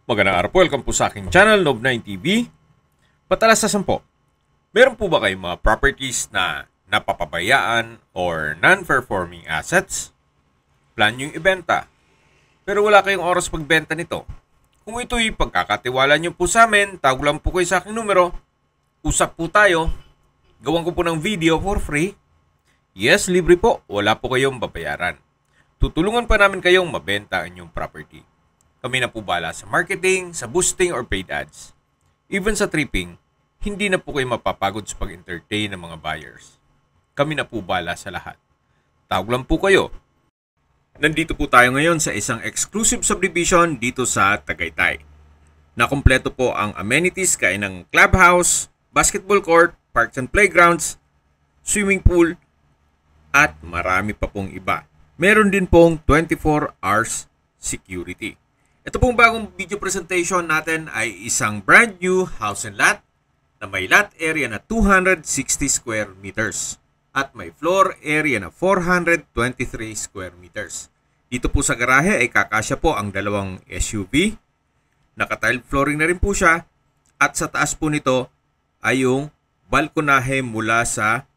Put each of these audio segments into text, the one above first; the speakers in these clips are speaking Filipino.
Magandang araw po, welcome po sa aking channel, Nob9 TV. Patalasasan po, meron po ba kayong mga properties na napapabayaan or non-performing assets? Plan nyo yung ibenta, pero wala kayong oras pagbenta nito. Kung ito'y pagkakatiwala nyo po sa amin, tawag lang po kayo sa aking numero, usap po tayo, gawan ko po ng video for free. Yes, libre po, wala po kayong babayaran. Tutulungan pa namin kayong mabenta ang inyong property. Kami na po bala sa marketing, sa boosting or paid ads. Even sa tripping, hindi na po kayo mapapagod sa pag-entertain ng mga buyers. Kami na po bala sa lahat. Tawag lang po kayo. Nandito po tayo ngayon sa isang exclusive subdivision dito sa Tagaytay. Nakumpleto po ang amenities kaya ng clubhouse, basketball court, parks and playgrounds, swimming pool, at marami pa pong iba. Meron din pong 24 hours security. Ito pong bagong video presentation natin ay isang brand new house and lot na may lot area na 260 square meters at may floor area na 423 square meters. Dito po sa garahe ay kakasya po ang dalawang SUV. Naka-tiled flooring na rin po siya at sa taas po nito ay yung balkonahe mula sa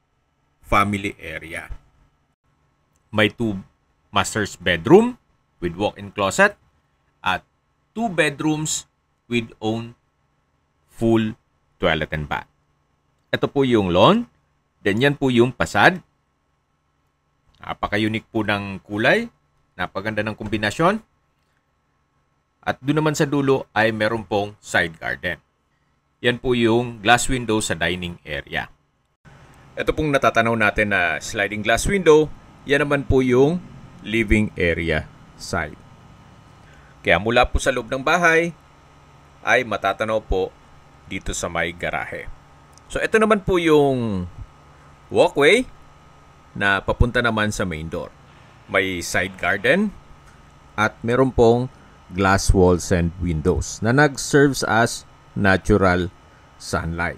family area. May 2 master's bedroom with walk-in closet at 2 bedrooms with own full toilet and bath. Ito po yung lawn. Then yan po yung fasad. Napaka-unique po ng kulay. Napaganda ng kombinasyon. At doon naman sa dulo ay meron pong side garden. Yan po yung glass window sa dining area. Ito pong natatanaw natin na sliding glass window. Yan naman po yung living area side. Kaya mula po sa loob ng bahay ay matatanaw po dito sa may garahe. So ito naman po yung walkway na papunta naman sa main door. May side garden at meron pong glass walls and windows na nag-serves as natural sunlight.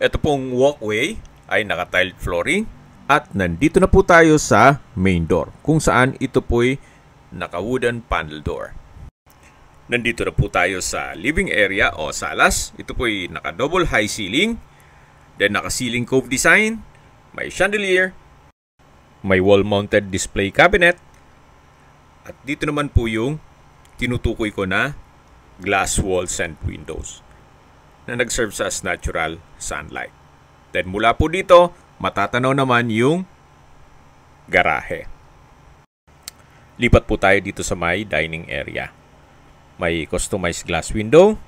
Ito pong walkway ay naka-tiled flooring at nandito na po tayo sa main door kung saan ito po'y naka-wooden panel door. Nandito na po tayo sa living area o salas. Ito po'y naka-double high ceiling. Then naka-ceiling cove design. May chandelier. May wall-mounted display cabinet. At dito naman po yung tinutukoy ko na glass walls and windows na nag-serve as natural sunlight. Then mula po dito, matatanaw naman yung garahe. Lipat po tayo dito sa may dining area. May customized glass window.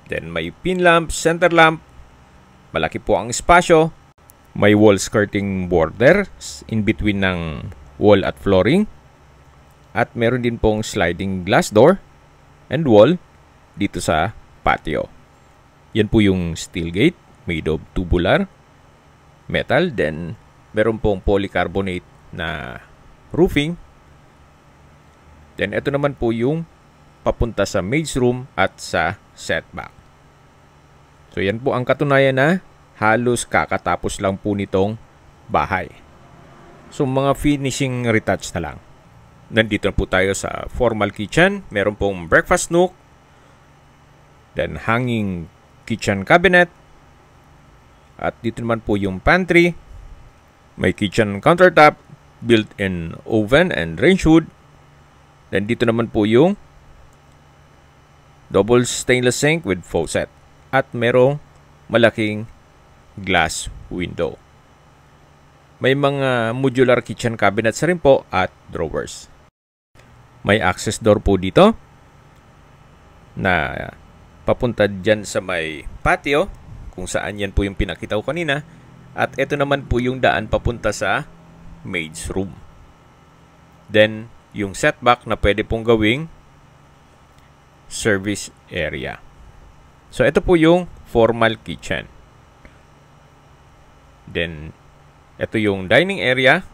Then may pin lamp, center lamp. Malaki po ang espasyo. May wall skirting border in between ng wall at flooring. At meron din pong sliding glass door and wall dito sa patio. Yan po yung steel gate made of tubular metal. Then meron pong polycarbonate na roofing. Then ito naman po yung papunta sa maid's room at sa setback. So yan po ang katunayan na halos kakatapos lang po nitong bahay. So mga finishing retouch na lang. Nandito na po tayo sa formal kitchen. Meron pong breakfast nook. Then hanging kitchen cabinet. At dito naman po yung pantry. May kitchen countertop, built-in oven and range hood. Then dito naman po yung double stainless sink with faucet. At merong malaking glass window. May mga modular kitchen cabinets rin po at drawers. May access door po dito na papunta dyan sa may patio kung saan yan po yung pinakita ko kanina. At ito naman po yung daan papunta sa maid's room. Then yung setback na pwede pong gawing service area. So ito po yung formal kitchen. Then ito yung dining area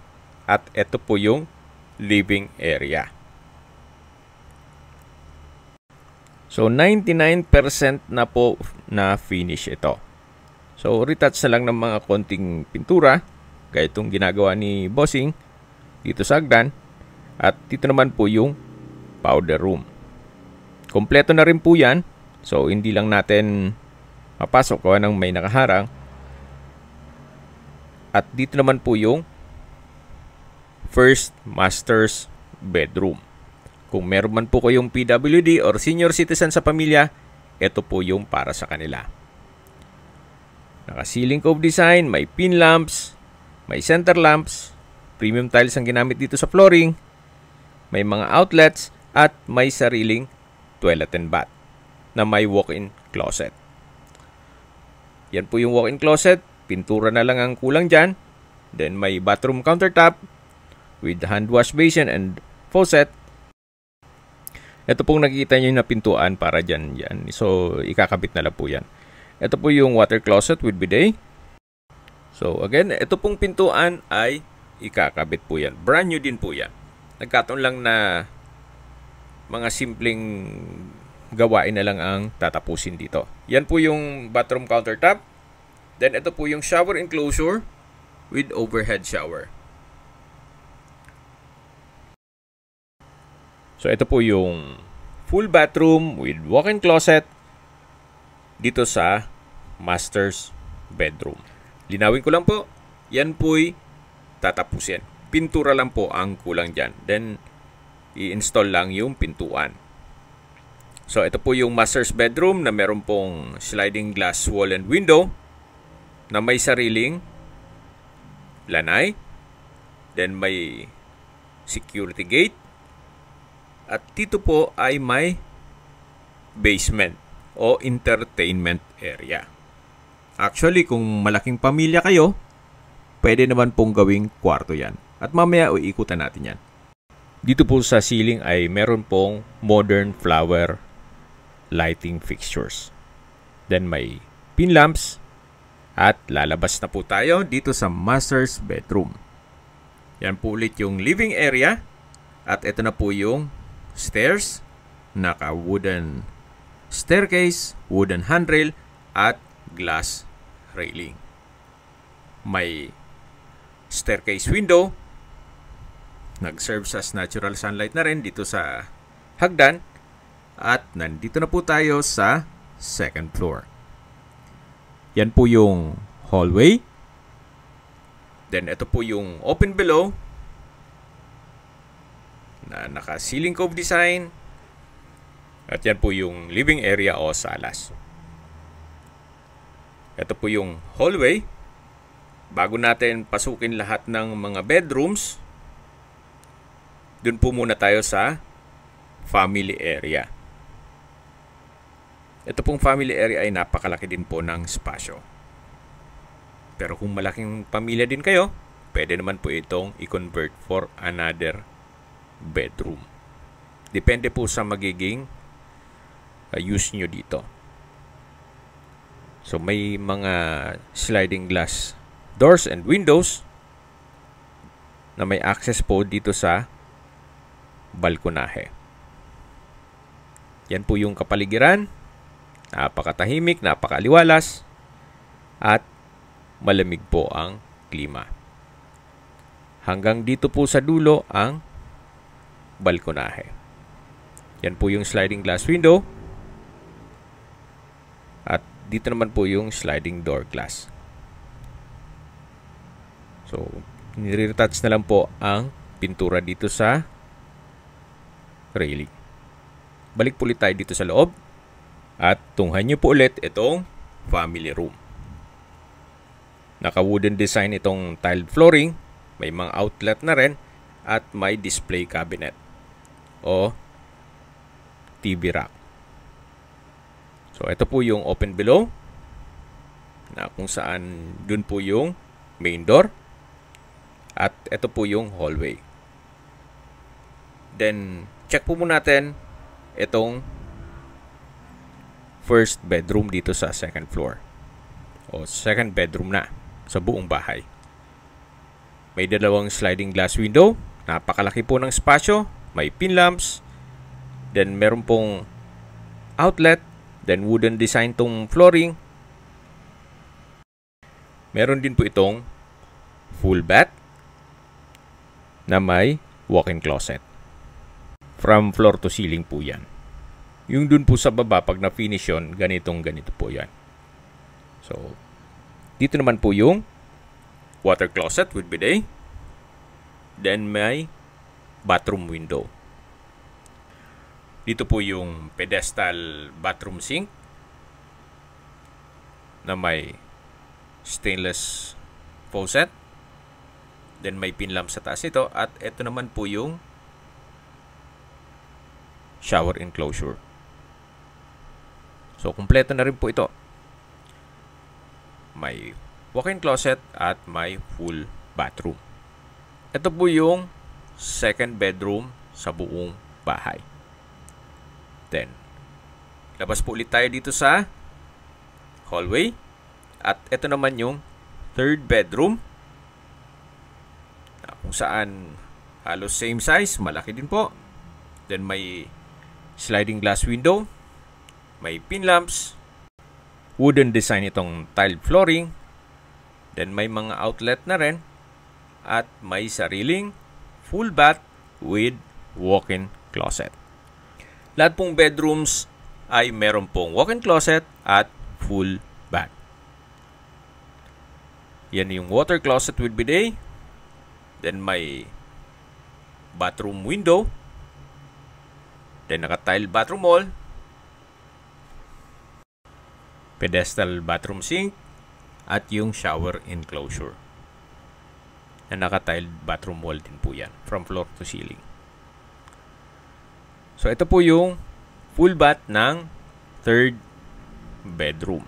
at ito po yung living area. So 99% na po na finish ito. So retouch na lang ng mga konting pintura gaya itong ginagawa ni Bossing dito sa hagdan. At dito naman po yung powder room. Kompleto na rin po yan. So, hindi lang natin mapasok kung anong may nakaharang. At dito naman po yung first master's bedroom. Kung meron man po kayong PWD or senior citizen sa pamilya, ito po yung para sa kanila. Naka-ceiling cove design, may pin lamps, may center lamps, premium tiles ang ginamit dito sa flooring, may mga outlets, at may sariling toilet and bath na may walk-in closet. Yan po yung walk-in closet. Pintura na lang ang kulang dyan. Then may bathroom countertop with hand wash basin and faucet. Ito pong nakikita nyo na pintuan para dyan. So, ikakabit na lang po yan. Ito po yung water closet with bidet. So, again, ito pong pintuan ay ikakabit po yan. Brand new din po yan. Nagkataon lang na mga simpleng gawain na lang ang tatapusin dito. Yan po yung bathroom countertop. Then, ito po yung shower enclosure with overhead shower. So, ito po yung full bathroom with walk-in closet dito sa master's bedroom. Linawin ko lang po, yan po'y tatapusin. Pintura lang po ang kulang dyan. Then, i-install lang yung pintuan. So, ito po yung master's bedroom na meron pong sliding glass wall and window na may sariling lanay. Then, may security gate. At dito po ay may basement o entertainment area. Actually, kung malaking pamilya kayo, pwede naman pong gawing kwarto yan. At mamaya, uikutan natin yan. Dito po sa ceiling ay meron pong modern flower lighting fixtures. Then may pin lamps. At lalabas na po tayo dito sa master's bedroom. Yan po ulit yung living area. At ito na po yung stairs, naka-wooden staircase, wooden handrail, at glass railing. May staircase window, nag-serve as natural sunlight na rin dito sa hagdan, at nandito na po tayo sa second floor. Yan po yung hallway. Then ito po yung open below, na naka-ceiling cove design. At yan po yung living area o salas. Ito po yung hallway. Bago natin pasukin lahat ng mga bedrooms, dun po muna tayo sa family area. Ito pong family area ay napakalaki din po ng spasyo. Pero kung malaking pamilya din kayo, pwede naman po itong i-convert for another bedroom. Depende po sa magiging use nyo dito. So, may mga sliding glass doors and windows na may access po dito sa balkonahe. Yan po yung kapaligiran. Napakatahimik, napakaliwalas, at malamig po ang klima. Hanggang dito po sa dulo ang balkonahe. Yan po yung sliding glass window. At dito naman po yung sliding door glass. So, nire-retouch na lang po ang pintura dito sa railing. Balik po ulit tayo dito sa loob. At tunghan nyo po ulit itong family room. Naka-wooden design itong tiled flooring. May mga outlet na rin. At may display cabinet o TV rack. So, ito po yung open below na kung saan dun po yung main door. At ito po yung hallway. Then, check po muna natin itong first bedroom dito sa second floor. O second bedroom na sa buong bahay. May dalawang sliding glass window. Napakalaki po ng spasyo. May pin lamps. Then, meron pong outlet. Then, wooden design tong flooring. Meron din po itong full bath na may walk-in closet. From floor to ceiling po yan. Yung dun po sa baba, pag na-finish yun, ganito po yan. So, dito naman po yung water closet with bidet. Then may bathroom window. Dito po yung pedestal bathroom sink na may stainless faucet. Then may pin lamp sa taas nito. At ito naman po yung shower enclosure. So, kumpleto na rin po ito. May walk-in closet at may full bathroom. Ito po yung second bedroom sa buong bahay. Then, labas po ulit tayo dito sa hallway. At ito naman yung third bedroom. Kung saan halos same size, malaki din po. Then may sliding glass window. May pin lamps. Wooden design itong tiled flooring. Then may mga outlet na rin. At may sariling full bath with walk-in closet. Lahat pong bedrooms ay meron pong walk-in closet at full bath. Yan yung water closet with bidet. Then may bathroom window. Then naka-tile bathroom wall. Pedestal bathroom sink. At yung shower enclosure. Na naka-tiled bathroom wall din po yan. From floor to ceiling. So ito po yung full bath ng third bedroom.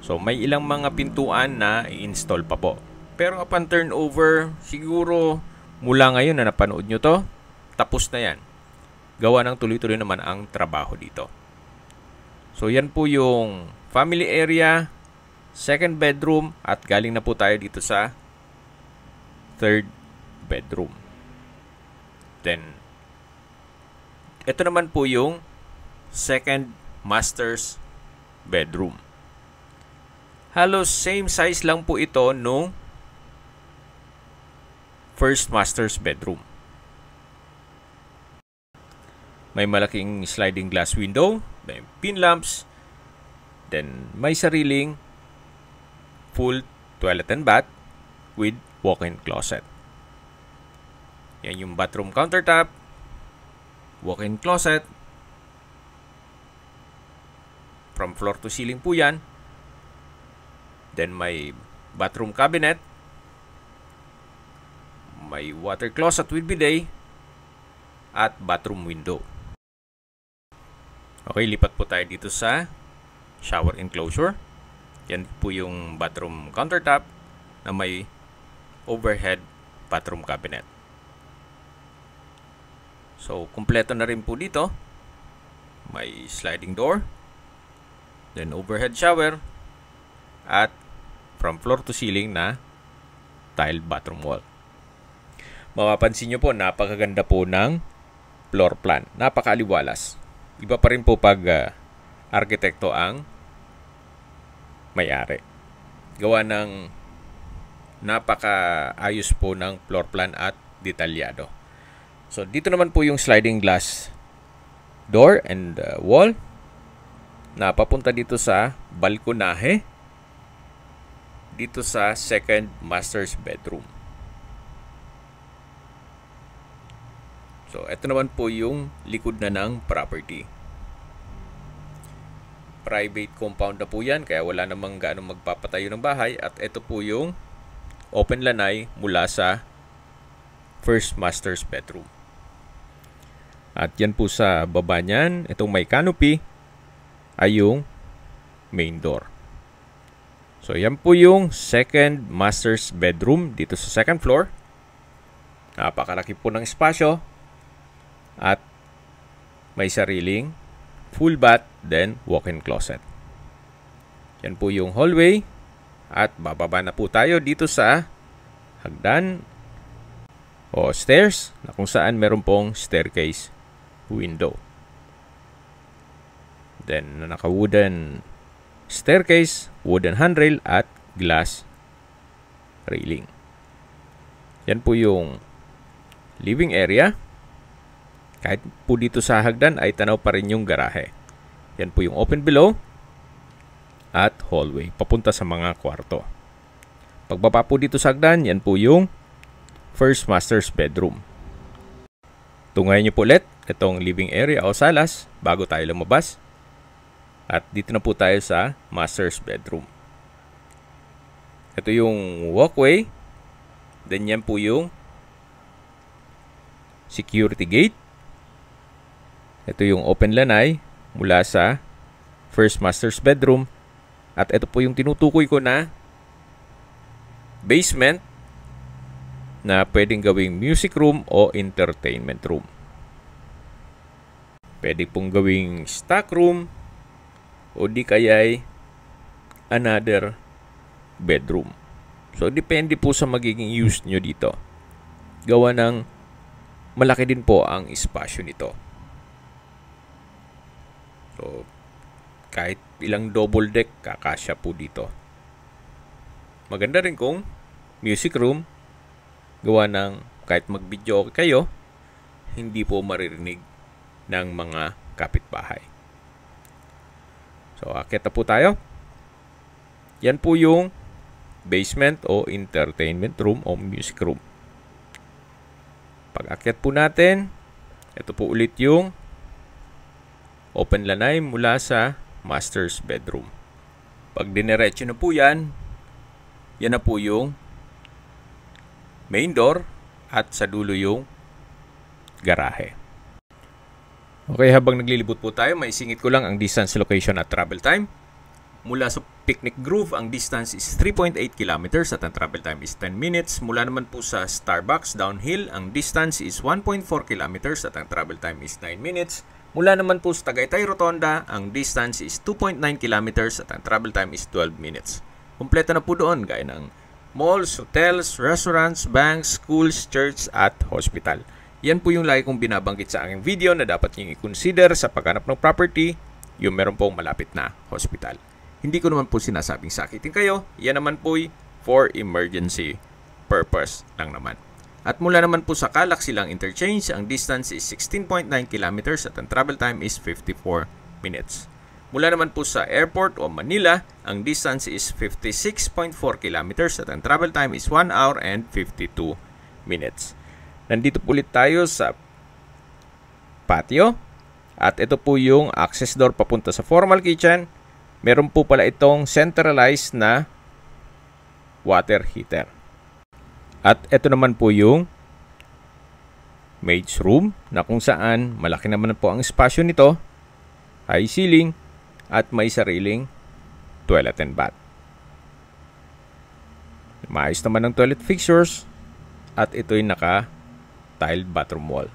So may ilang mga pintuan na i-install pa po. Pero upon turnover, siguro mula ngayon na napanood nyo to, tapos na yan. Gawa ng tuloy-tuloy naman ang trabaho dito. So yan po yung family area, second bedroom, at galing na po tayo dito sa third bedroom. Then, ito naman po yung second master's bedroom. Halos same size lang po ito nung first master's bedroom. May malaking sliding glass window, may pin lamps, then may sariling full toilet and bath with walk-in closet. Yan yung bathroom countertop, walk-in closet, from floor to ceiling po yan. Then may bathroom cabinet, may water closet with bidet, at bathroom window. Okay, lipat po tayo dito sa shower enclosure. Yan po yung bathroom countertop na may overhead bathroom cabinet. So, kumpleto na rin po dito. May sliding door, then overhead shower, at from floor to ceiling na tiled bathroom wall. Mapapansin nyo po, napakaganda po ng floor plan. Napakaaliwalas. Iba pa rin po pag arkitekto ang may-ari. Gawa ng napakaayos po ng floor plan at detalyado. So, dito naman po yung sliding glass door and wall. Napapunta dito sa balkonahe. Dito sa second master's bedroom. So, ito naman po yung likod na ng property. Private compound na po yan, kaya wala namang gaano magpapatayo ng bahay. At ito po yung open lanay mula sa first master's bedroom. At yan po sa baba niyan, itong may canopy, ay yung main door. So, yan po yung second master's bedroom dito sa second floor. Napakalaki po ng espasyo. At may sariling full bath, then walk-in closet. Yan po yung hallway. At bababa na po tayo dito sa hagdan o stairs na kung saan meron pong staircase window. Then, naka-wooden staircase, wooden handrail, at glass railing. Yan po yung living area. Kahit po dito sa hagdan ay tanaw pa rin yung garahe. Yan po yung open below at hallway papunta sa mga kwarto. Pagbaba po dito sa hagdan, yan po yung first master's bedroom. Tungayin nyo po ulit itong living area o salas bago tayo lumabas. At dito na po tayo sa master's bedroom. Ito yung walkway. Then yan po yung security gate. Ito yung open lanay mula sa first master's bedroom. At ito po yung tinutukoy ko na basement na pwedeng gawing music room o entertainment room. Pwede pong gawing stock room o di kaya'y another bedroom. So, depende po sa magiging use nyo dito. Gawa ng malaki din po ang espasyo nito. So, kahit ilang double deck, kakasya po dito. Maganda rin kung music room, gawa ng kahit mag-video kayo, hindi po maririnig ng mga kapitbahay. So, akit na po tayo. Yan po yung basement o entertainment room o music room. Pag akyat po natin, ito po ulit yung open lanay mula sa master's bedroom. Pag diniretso na po yan na po yung main door at sa dulo yung garahe. Okay, habang naglilibot po tayo, maisingit ko lang ang distance, location at travel time. Mula sa Picnic Grove, ang distance is 3.8 kilometers at ang travel time is 10 minutes. Mula naman po sa Starbucks downhill, ang distance is 1.4 kilometers at ang travel time is 9 minutes. Mula naman po sa Tagaytay Rotonda, ang distance is 2.9 kilometers at ang travel time is 12 minutes. Kumpleto na po doon gaya ng malls, hotels, restaurants, banks, schools, church at hospital. Yan po yung lagi kong binabanggit sa aking video na dapat niyong i-consider sa paghanap ng property, yung meron pong malapit na hospital. Hindi ko naman po sinasabing sakitin kayo. Yan naman po for emergency purpose lang naman. At mula naman po sa Calac Silang Interchange, ang distance is 16.9 kilometers at ang travel time is 54 minutes. Mula naman po sa airport o Manila, ang distance is 56.4 kilometers at ang travel time is 1 hour and 52 minutes. Nandito po ulit tayo sa patio. At ito po yung access door papunta sa formal kitchen. Meron po pala itong centralized na water heater. At ito naman po yung maid's room na kung saan malaki naman po ang espasyo nito, high ceiling at may sariling toilet and bath. Maayos naman ang toilet fixtures at ito'y naka-tiled bathroom wall.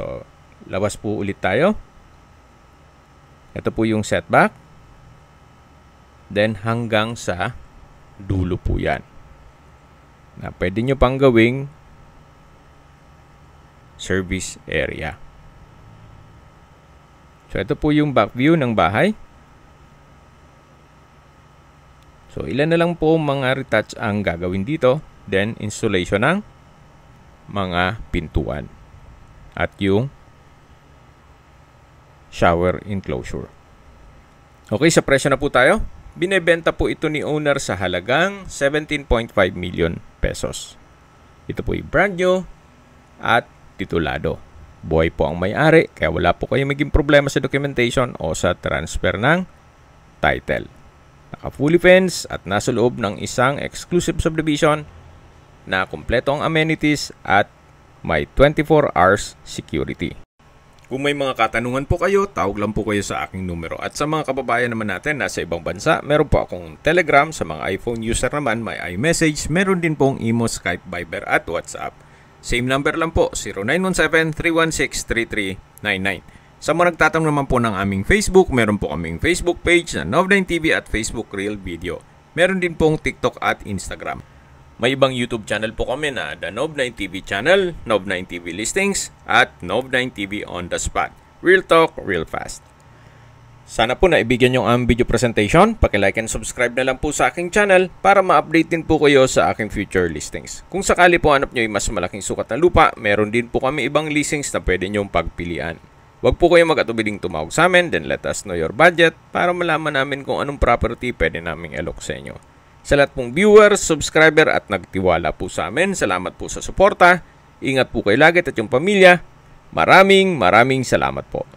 So, labas po ulit tayo. Ito po yung setback. Then hanggang sa dulo po yan. Na pwede nyo pang gawing service area. So ito po yung back view ng bahay. So ilan na lang po mga retouch ang gagawin dito. Then installation ng mga pintuan. At yung shower enclosure. Okay, sa presyo na po tayo. Binebenta po ito ni owner sa halagang 17.5 million pesos. Ito po yung brand new at titulado. Buhay po ang may-ari, kaya wala po kayong maging problema sa documentation o sa transfer ng title. Naka-fully fenced at nasa loob ng isang exclusive subdivision na kumpleto ang amenities at may 24 hours security. Kung may mga katanungan po kayo, tawag lang po kayo sa aking numero. At sa mga kababayan naman natin nasa ibang bansa, meron po akong Telegram. Sa mga iPhone user naman, may iMessage. Meron din pong Imo, Skype, Viber at WhatsApp. Same number lang po, 0917-316-3399. Sa mga nagtatanong naman po ng aming Facebook, meron po kaming Facebook page na Nov9TV at Facebook Real Video. Meron din pong TikTok at Instagram. May ibang YouTube channel po kami na The Nov9TV Channel, Nov9TV Listings, at Nov9TV On The Spot. Real talk, real fast. Sana po naibigyan nyo ang video presentation. Paki-like and subscribe na lang po sa aking channel para ma-update din po kayo sa aking future listings. Kung sakali po hanap nyo ay mas malaking sukat na lupa, meron din po kami ibang listings na pwede nyong pagpilian. Huwag po kayong mag-atubiling tumawag sa amin, then let us know your budget para malaman namin kung anong property pwede naming alok sa inyo. Sa lahat pong viewers, subscriber at nagtiwala po sa amin, salamat po sa suporta. Ingat po kayo lagi at yung pamilya. Maraming salamat po.